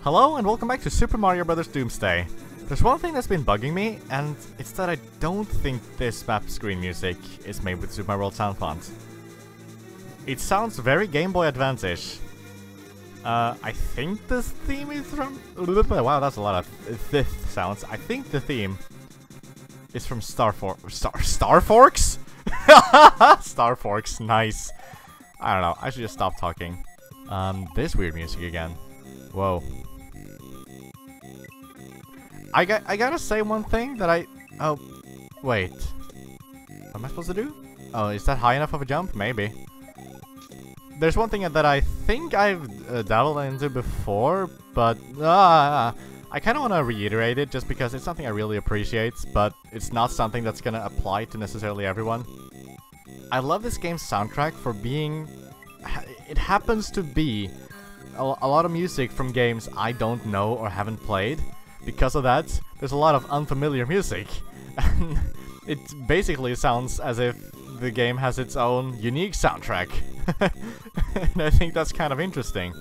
Hello and welcome back to Super Mario Bros. Doomsday. There's one thing that's been bugging me, and it's that I don't think this map screen music is made with Super Mario World sound font. It sounds very Game Boy Advance-ish. I think this theme is from... Wow, that's a lot of fifth sounds. I think the theme is from Star Forks? Star Forks, nice. I don't know, I should just stop talking. This weird music again. Whoa. I gotta say one thing that oh, wait. What am I supposed to do? Oh, is that high enough of a jump? Maybe. There's one thing that I think I've dabbled into before, but I kind of want to reiterate it just because it's something I really appreciate, but it's not something that's gonna apply to necessarily everyone. I love this game's soundtrack for being... It happens to be a lot of music from games I don't know or haven't played. Because of that, there's a lot of unfamiliar music. And it basically sounds as if the game has its own unique soundtrack. And I think that's kind of interesting.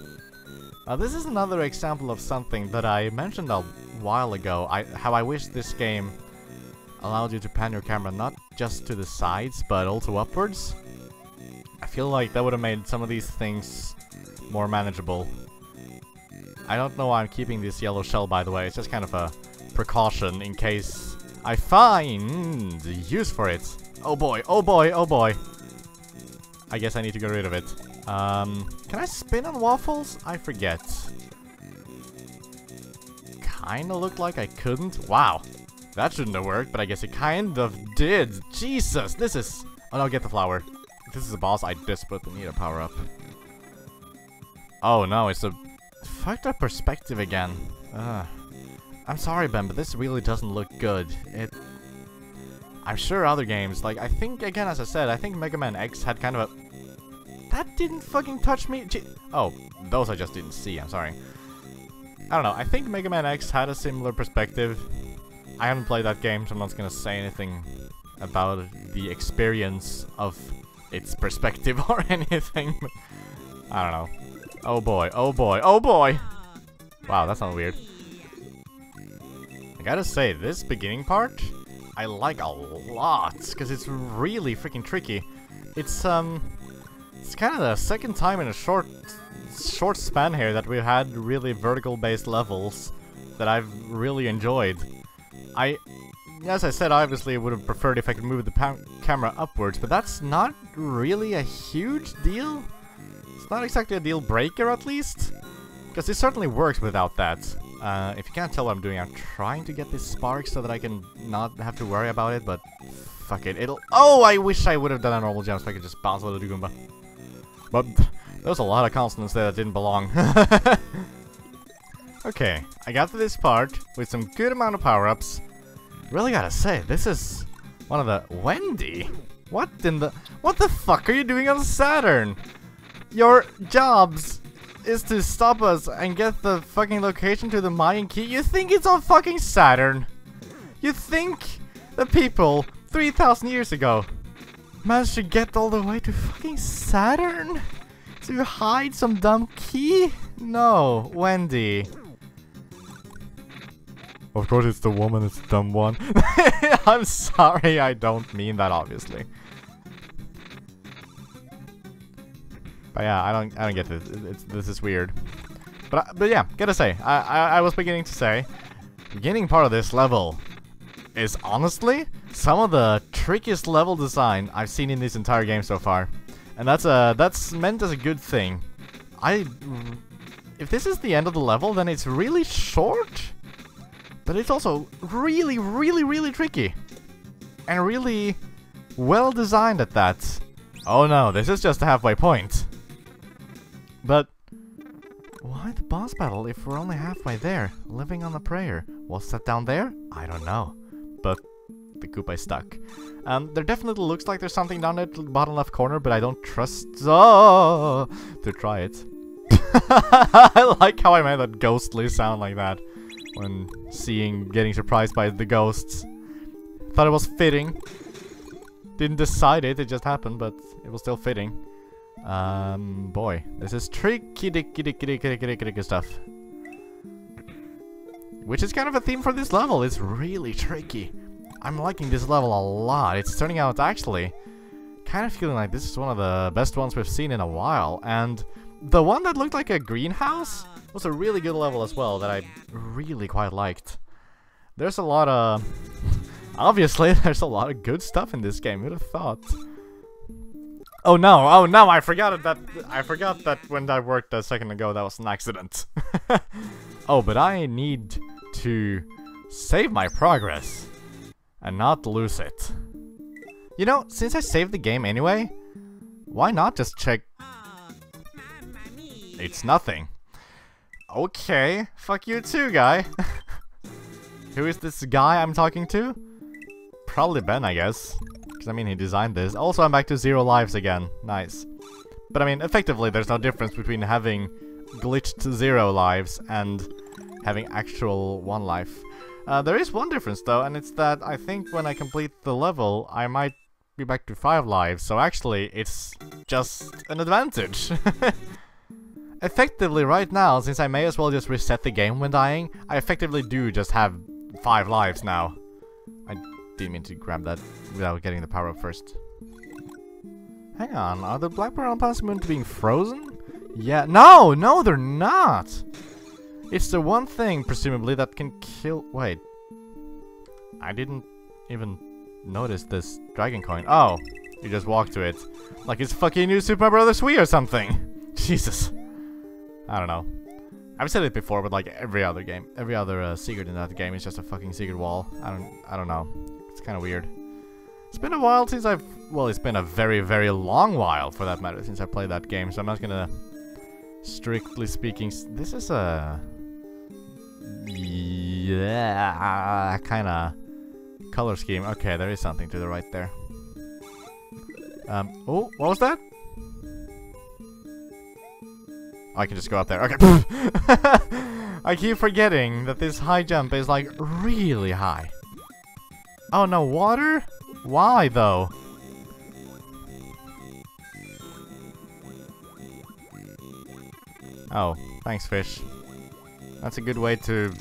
This is another example of something that I mentioned a while ago. How I wish this game allowed you to pan your camera not just to the sides, but also upwards. I feel like that would have made some of these things more manageable. I don't know why I'm keeping this yellow shell, by the way. It's just kind of a precaution in case I find use for it. Oh boy, oh boy, oh boy. I guess I need to get rid of it. Can I spin on waffles? I forget. Kinda looked like I couldn't. Wow. That shouldn't have worked, but I guess it kind of did. Jesus, this is... Oh no, get the flower. If this is a boss, I desperately need a power-up. Oh no, it's a fucked up perspective again. I'm sorry, Ben, but this really doesn't look good. I'm sure other games, like, I think, again, as I said, I think Mega Man X had kind of a... That didn't fucking touch me. Oh, those I just didn't see, I'm sorry. I don't know, I think Mega Man X had a similar perspective. I haven't played that game, so I'm not gonna say anything about the experience of its perspective or anything. But I don't know. Oh boy, oh boy, oh boy! Wow, that sounds weird. I gotta say, this beginning part, I like a lot, because it's really freaking tricky. It's kind of the second time in a short span here that we've had really vertical-based levels that I've really enjoyed. As I said, obviously I would have preferred if I could move the camera upwards, but that's not really a huge deal. It's not exactly a deal breaker, at least, because it certainly works without that. If you can't tell what I'm doing, I'm trying to get this spark so that I can not have to worry about it, but fuck it, it'll... Oh, I wish I would have done a normal jump so I could just bounce out of the Goomba. But there's a lot of consonants there that didn't belong. Okay, I got to this part with some good amount of power-ups. Really gotta say, this is one of the... Wendy? What the fuck are you doing on Saturn? Your jobs is to stop us and get the fucking location to the Mayan key. You think it's on fucking Saturn? You think the people 3,000 years ago managed to get all the way to fucking Saturn to hide some dumb key? No, Wendy. Of course it's the woman, it's the dumb one. I'm sorry, I don't mean that, obviously. But yeah, I don't get this. This is weird. But yeah, gotta say, I was beginning to say, the beginning part of this level is honestly some of the trickiest level design I've seen in this entire game so far, and that's meant as a good thing. If this is the end of the level, then it's really short, but it's also really, really, really tricky, and really well designed at that. Oh no, this is just a halfway point. But why the boss battle if we're only halfway there, living on a prayer? What's that down there? I don't know. But the Koopa is stuck. There definitely looks like there's something down there to the bottom left corner, but I don't trust to try it. I like how I made that ghostly sound like that when getting surprised by the ghosts. Thought it was fitting. Didn't decide it just happened, but it was still fitting. Boy, this is tricky stuff. which is kind of a theme for this level. It's really tricky. I'm liking this level a lot. It's turning out actually kind of feeling like this is one of the best ones we've seen in a while. And the one that looked like a greenhouse was a really good level as well that I really quite liked. There's a lot of... obviously, there's a lot of good stuff in this game. Who'd have thought? Oh no, I forgot that when I worked a second ago, that was an accident. Oh, but I need to save my progress and not lose it. You know, since I saved the game anyway, why not just check? It's nothing. Okay, fuck you too, guy. Who is this guy I'm talking to? Probably Ben, I guess. Because, I mean, he designed this. Also, I'm back to 0 lives again. Nice. But, I mean, effectively, there's no difference between having glitched 0 lives and having actual 1 life. There is one difference, though, and it's that I think when I complete the level, I might be back to 5 lives. So, actually, it's just an advantage. Effectively, right now, since I may as well just reset the game when dying, I effectively do just have 5 lives now. I didn't mean to grab that without getting the power up first. Hang on, are the black barrel possible being frozen? Yeah, no, they're not! It's the one thing, presumably, that can kill... Wait. I didn't even notice this dragon coin. Oh, you just walk to it. Like it's fucking new Super Mario Bros. Wii or something! Jesus. I don't know. I've said it before, but like every other game, every other secret in that game is just a fucking secret wall. I don't know. It's kind of weird. It's been a while since I've... Well, it's been a very, very long while, for that matter, since I played that game. So I'm not gonna... Strictly speaking... This is a... Yeah... Kinda... color scheme. Okay, there is something to the right there. Oh, what was that? I can just go up there. Okay. I keep forgetting that this high jump is like really high. Oh no, water? Why though? Oh, thanks fish. That's a good way to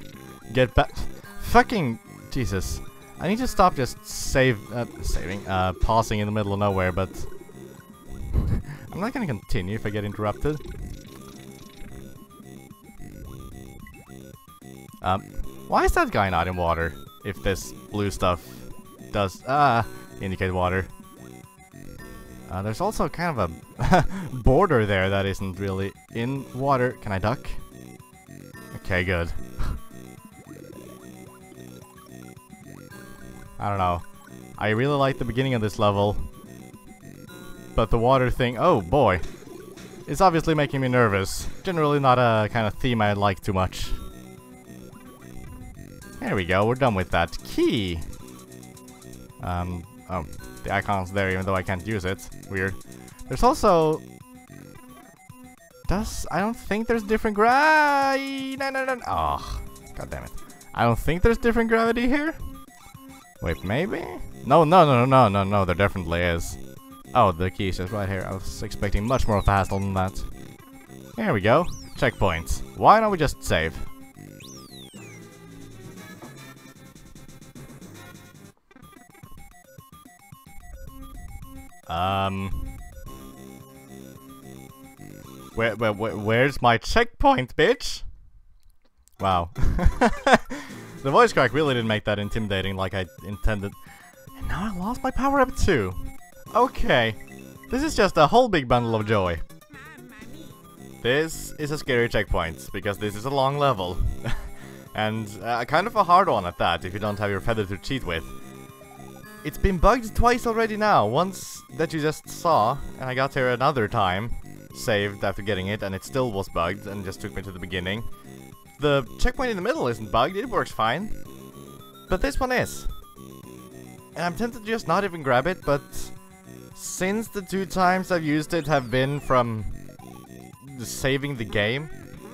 get back. Fucking Jesus. I need to stop just pausing in the middle of nowhere, but I'm not gonna continue if I get interrupted. Why is that guy not in water? If this blue stuff does, indicate water. There's also kind of a border there that isn't really in water. Can I duck? Okay, good. I don't know. I really like the beginning of this level. But the water thing, oh boy. It's obviously making me nervous. Generally not a kind of theme I like too much. There we go, we're done with that. Key! Oh, the icon's there even though I can't use it. Weird. There's also... I don't think there's different No. Oh, god damn it. I don't think there's different gravity here? Wait, maybe? No, there definitely is. Oh, the key is just right here. I was expecting much more of a hassle than that. There we go. Checkpoint. Why don't we just save? Where's my checkpoint, bitch? Wow. The voice crack really didn't make that intimidating like I intended. And now I lost my power-up too. Okay. This is just a whole big bundle of joy. This is a scary checkpoint, because this is a long level. And kind of a hard one at that, if you don't have your feather to cheat with. It's been bugged twice already now. Once that you just saw, and I got here another time, saved after getting it, and it still was bugged, and just took me to the beginning. The checkpoint in the middle isn't bugged, it works fine. But this one is. And I'm tempted to just not even grab it, but since the 2 times I've used it have been from saving the game,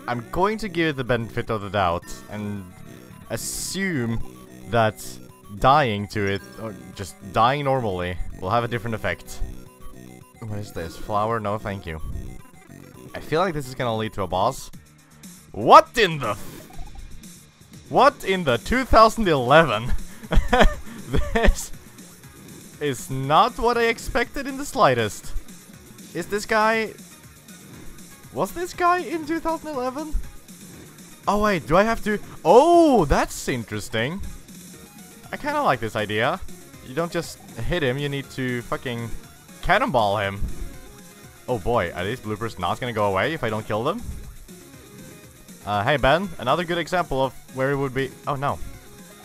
I'm going to give it the benefit of the doubt, and assume that dying to it, or just dying normally, will have a different effect. What is this? Flower? No, thank you. I feel like this is gonna lead to a boss. What in the What in the 2011? This is not what I expected in the slightest. Is this guy... Was this guy in 2011? Oh wait, do I have to... Oh, that's interesting. I kinda like this idea. You don't just hit him, you need to fucking cannonball him. Oh boy, are these bloopers not gonna go away if I don't kill them? Hey Ben, another good example of where it would be... Oh no.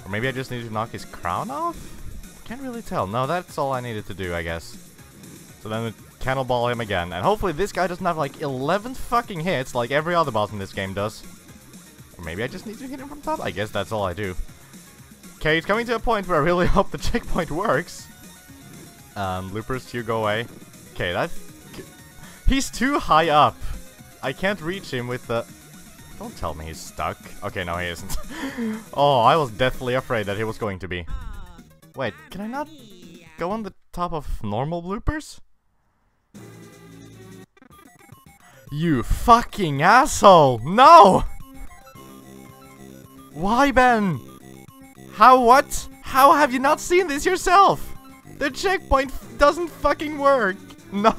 Or maybe I just need to knock his crown off? Can't really tell. No, that's all I needed to do, I guess. So then we cannonball him again. And hopefully this guy doesn't have like 11 fucking hits like every other boss in this game does. Or maybe I just need to hit him from top? I guess that's all I do. Okay, it's coming to a point where I really hope the checkpoint works. Loopers, you go away. Okay, that's... He's too high up. I can't reach him with the... Don't tell me he's stuck. Okay, no, he isn't. Oh, I was deathly afraid that he was going to be. Wait, can I not go on the top of normal bloopers? You fucking asshole! No! Why, Ben? How, what? How have you not seen this yourself? The checkpoint doesn't fucking work! No!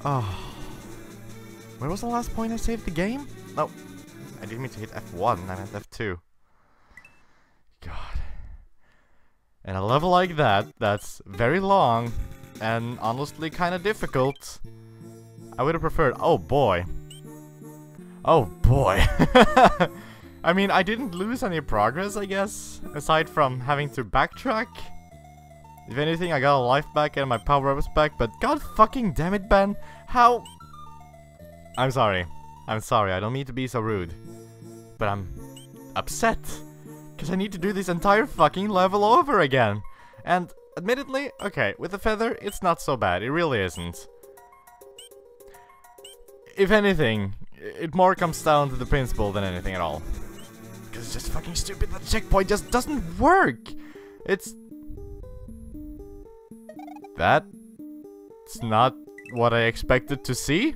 Oh. Where was the last point I saved the game? No. I didn't mean to hit F1, I meant F2. God. And a level like that, that's very long, and honestly kinda difficult. I would have preferred... Oh boy. Oh boy. I mean, I didn't lose any progress, I guess, aside from having to backtrack. If anything, I got a life back and my power-ups back, but god fucking damn it, Ben! How... I'm sorry. I'm sorry, I don't mean to be so rude. But I'm upset. Because I need to do this entire fucking level over again. And, admittedly, okay, with the feather, it's not so bad. It really isn't. If anything, it more comes down to the principle than anything at all. Because it's just fucking stupid that the checkpoint just doesn't work! It's... That's not what I expected to see?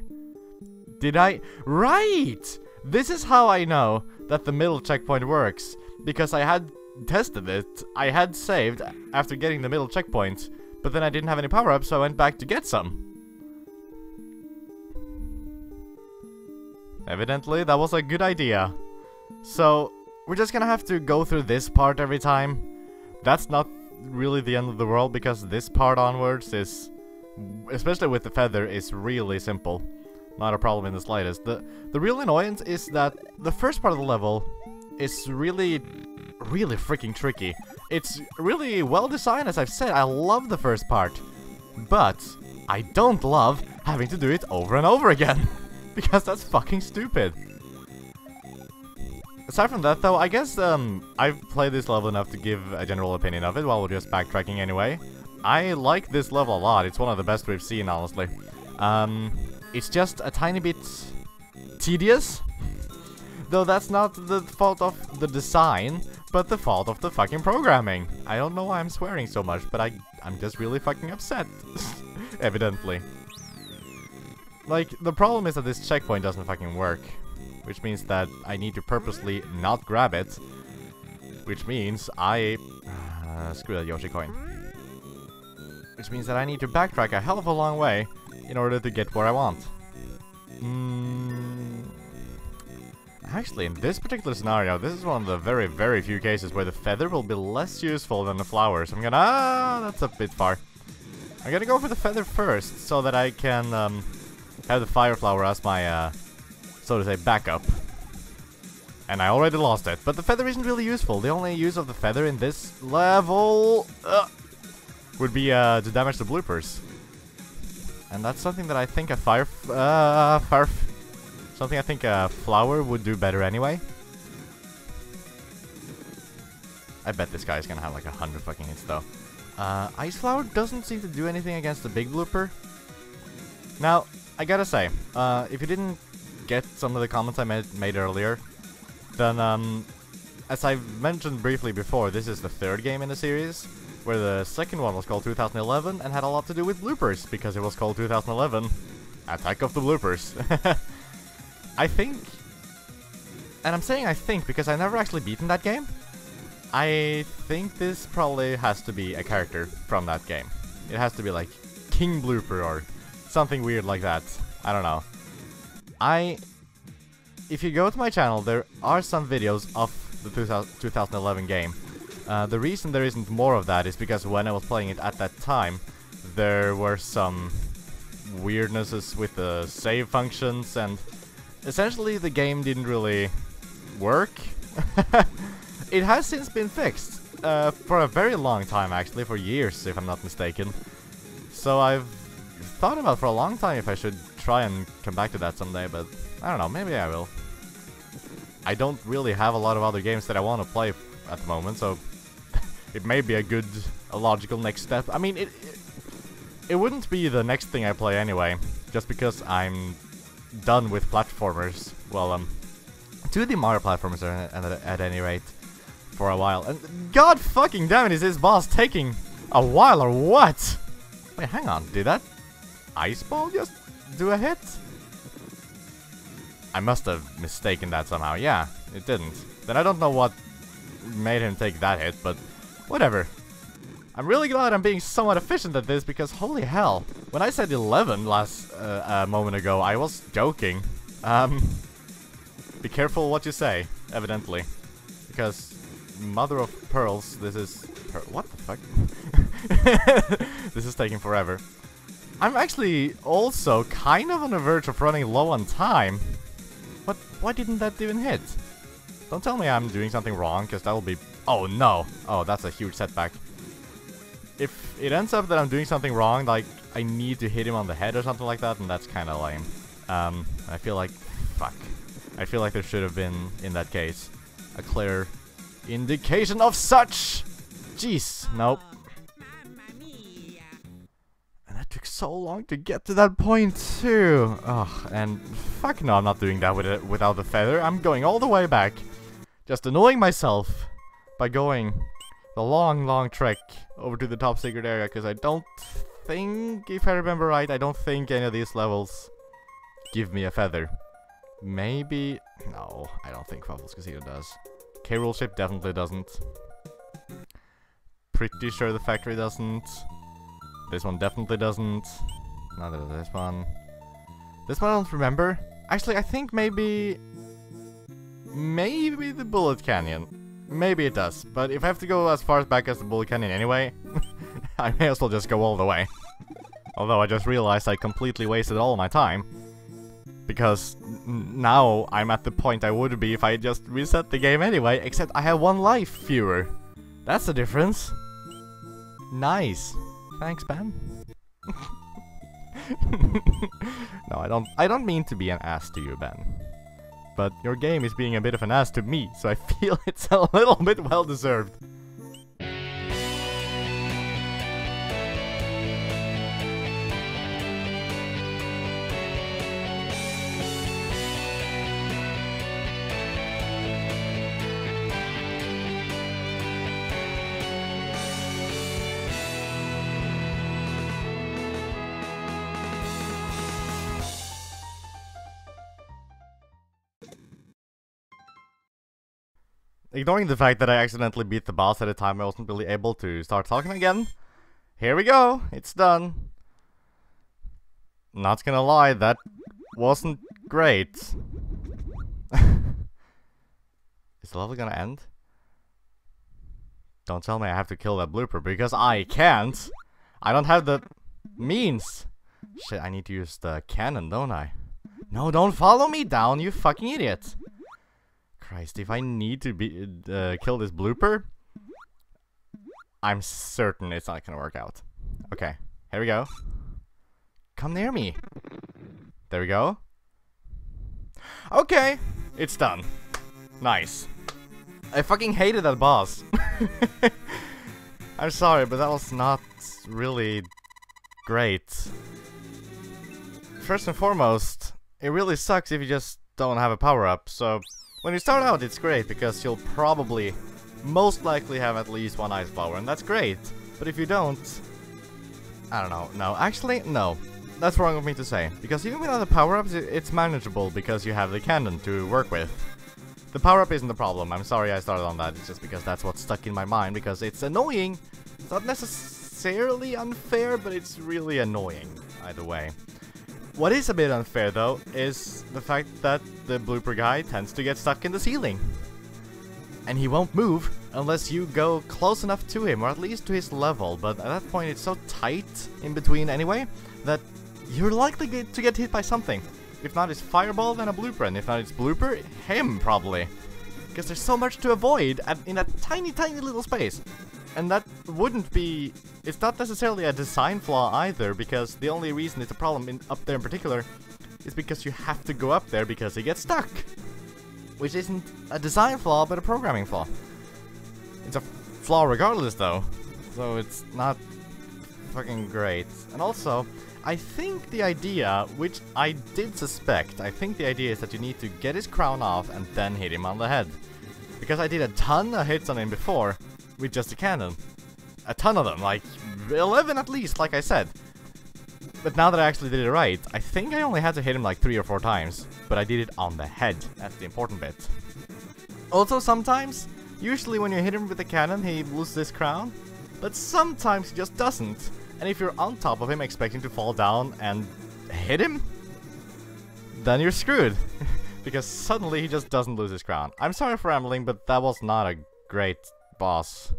Did I... Right! This is how I know that the middle checkpoint works. Because I had tested it. I had saved after getting the middle checkpoint. But then I didn't have any power-ups, so I went back to get some. Evidently, that was a good idea. So, we're just gonna have to go through this part every time. That's not really the end of the world, because this part onwards is... Especially with the feather, is really simple. Not a problem in the slightest. The real annoyance is that the first part of the level is really freaking tricky. It's really well designed, as I've said. I love the first part. But I don't love having to do it over and over again. Because that's fucking stupid. Aside from that, though, I guess I've played this level enough to give a general opinion of it while we're just backtracking anyway. I like this level a lot. It's one of the best we've seen, honestly. It's just a tiny bit tedious. Though that's not the fault of the design, but the fault of the fucking programming. I don't know why I'm swearing so much, but I'm just really fucking upset. Evidently. Like, the problem is that this checkpoint doesn't fucking work. Which means that I need to purposely not grab it. Which means I... screw that Yoshi coin. Which means that I need to backtrack a hell of a long way in order to get where I want. Actually, in this particular scenario, this is one of the very, very few cases where the feather will be less useful than the flower. So I'm gonna... that's a bit far. I'm gonna go for the feather first, so that I can have the fire flower as my, so to say, backup. And I already lost it, but the feather isn't really useful. The only use of the feather in this level would be to damage the bloopers. And that's something that I think a something I think a flower would do better anyway. I bet this guy's gonna have like 100 fucking hits though. Ice flower doesn't seem to do anything against the big blooper. Now, I gotta say, if you didn't get some of the comments I made earlier, then as I mentioned briefly before, this is the third game in the series, where the second one was called 2011 and had a lot to do with bloopers, because it was called 2011 Attack of the Bloopers. I think And I'm saying I think because I've never actually beaten that game. I think this probably has to be a character from that game. It has to be like King Blooper or something weird like that. I don't know. If you go to my channel, there are some videos of the 2011 game. The reason there isn't more of that is because when I was playing it at that time, there were some weirdnesses with the save functions, and essentially the game didn't really work. It has since been fixed, for a very long time actually, for years if I'm not mistaken. So I've thought about for a long time if I should try and come back to that someday, but I don't know, maybe I will. I don't really have a lot of other games that I want to play at the moment, so it may be a logical next step. I mean, it wouldn't be the next thing I play anyway, just because I'm done with platformers. Well, 2D Mario platformers at any rate, for a while. And god fucking damn it, is this boss taking a while or what? Wait, hang on, did that ice ball just do a hit? I must have mistaken that somehow. Yeah, it didn't. Then I don't know what made him take that hit, but whatever. I'm really glad I'm being somewhat efficient at this, because holy hell, when I said 11 last a moment ago, I was joking. Be careful what you say, evidently, because mother of pearls, this is what the fuck? This is taking forever. I'm actually also kind of on the verge of running low on time. But why didn't that even hit? Don't tell me I'm doing something wrong, because that will be... Oh no! Oh, that's a huge setback. If it ends up that I'm doing something wrong, like I need to hit him on the head or something like that, and that's kind of lame. I feel like... Fuck. I feel like there should have been, in that case, a clear indication of such! Jeez, nope. And that took so long to get to that point too. Ugh, and fuck no, I'm not doing that without the feather. I'm going all the way back. Just annoying myself by going the long trek over to the top secret area, because I don't think, if I remember right, I don't think any of these levels give me a feather. Maybe... No, I don't think Waffles Casino does. K-Rool Ship definitely doesn't. Pretty sure the factory doesn't. This one definitely doesn't. Neither does this one. This one I don't remember. Actually, I think maybe the Bullet Canyon. Maybe it does. But if I have to go as far back as the Bullet Canyon anyway, I may as well just go all the way. Although I just realized I completely wasted all my time. Because now I'm at the point I would be if I just reset the game anyway, except I have 1 life fewer. That's the difference. Nice. Thanks, Ben. No, I don't mean to be an ass to you, Ben. But your game is being a bit of an ass to me, so I feel it's a little bit well deserved. Ignoring the fact that I accidentally beat the boss at a time I wasn't really able to start talking again. Here we go, it's done. Not gonna lie, that wasn't great. Is the level gonna end? Don't tell me I have to kill that blooper, because I can't. I don't have the means. Shit, I need to use the cannon, don't I? No, don't follow me down, you fucking idiot. Christ, if I need to kill this blooper, I'm certain it's not gonna work out. Okay, here we go. Come near me. There we go. Okay, it's done. Nice. I fucking hated that boss. I'm sorry, but that was not really great. First and foremost, it really sucks if you just don't have a power-up, so... When you start out, it's great, because you'll probably, most likely have at least 1 ice flower, and that's great. But if you don't... I don't know. No, actually, no. That's wrong of me to say. Because even without the power-ups, it's manageable, because you have the cannon to work with. The power-up isn't the problem. I'm sorry I started on that. It's just because that's what's stuck in my mind, because it's annoying. It's not necessarily unfair, but it's really annoying, either way. What is a bit unfair, though, is the fact that the blooper guy tends to get stuck in the ceiling. And he won't move unless you go close enough to him, or at least to his level. But at that point, it's so tight in between anyway, that you're likely to get hit by something. If not his fireball, then a blooper, and if not his blooper, him, probably. Because there's so much to avoid in a tiny, tiny little space. And that wouldn't be... It's not necessarily a design flaw either, because the only reason it's a problem up there in particular is because you have to go up there because he gets stuck. Which isn't a design flaw, but a programming flaw. It's a flaw regardless, though. So it's not fucking great. And also, I think the idea, which I did suspect, I think the idea is that you need to get his crown off and then hit him on the head. Because I did a ton of hits on him before with just a cannon. A ton of them, like 11 at least, like I said. But now that I actually did it right, I think I only had to hit him like 3 or 4 times. But I did it on the head. That's the important bit. Also, sometimes, usually when you hit him with the cannon, he loses his crown. But sometimes he just doesn't. And if you're on top of him expecting to fall down and hit him, then you're screwed. Because suddenly he just doesn't lose his crown. I'm sorry for rambling, but that was not a great boss.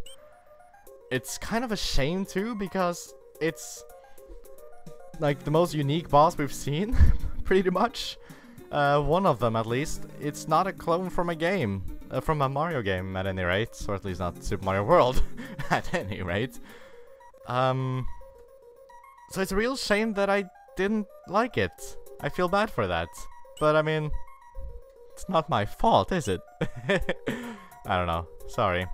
It's kind of a shame too, because it's like the most unique boss we've seen, pretty much. One of them at least. It's not a clone from a game, from a Mario game at any rate, or at least not Super Mario World at any rate. So it's a real shame that I didn't like it. I feel bad for that. But I mean, it's not my fault, is it? I don't know. Sorry.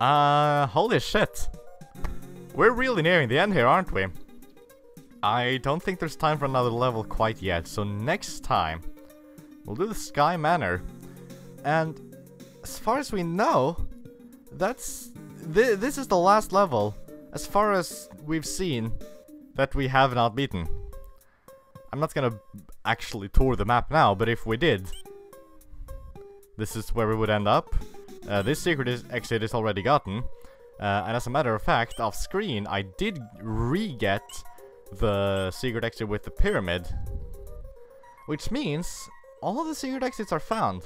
Holy shit. We're really nearing the end here, aren't we? I don't think there's time for another level quite yet, so next time we'll do the Sky Manor. And as far as we know, this is the last level, as far as we've seen, that we have not beaten. I'm not gonna actually tour the map now, but if we did, this is where we would end up. This secret exit is already gotten, and as a matter of fact, off screen, I did re-get the secret exit with the pyramid, which means all the secret exits are found.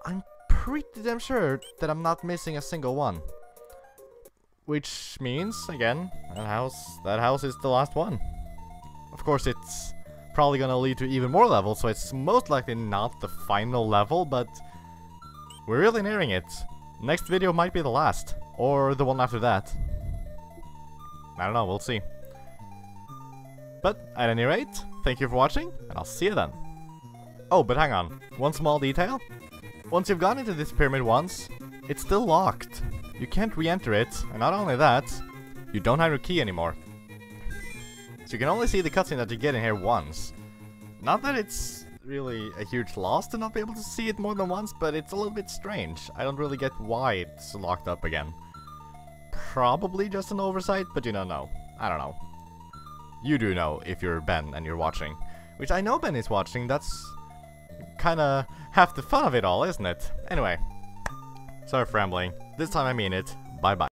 I'm pretty damn sure that I'm not missing a single one. Which means, again, that house is the last one. Of course, it's probably gonna lead to even more levels, so it's most likely not the final level, but we're really nearing it. Next video might be the last, or the one after that. I don't know, we'll see. But, at any rate, thank you for watching, and I'll see you then. Oh, but hang on. One small detail. Once you've gone into this pyramid once, it's still locked. You can't re-enter it, and not only that, you don't have your key anymore. So you can only see the cutscene that you get in here once. Not that it's really a huge loss to not be able to see it more than once, but it's a little bit strange. I don't really get why it's locked up again. Probably just an oversight, but you don't know. I don't know. You do know if you're Ben and you're watching. Which I know Ben is watching, that's kinda half the fun of it all, isn't it? Anyway, sorry for rambling. This time I mean it. Bye bye.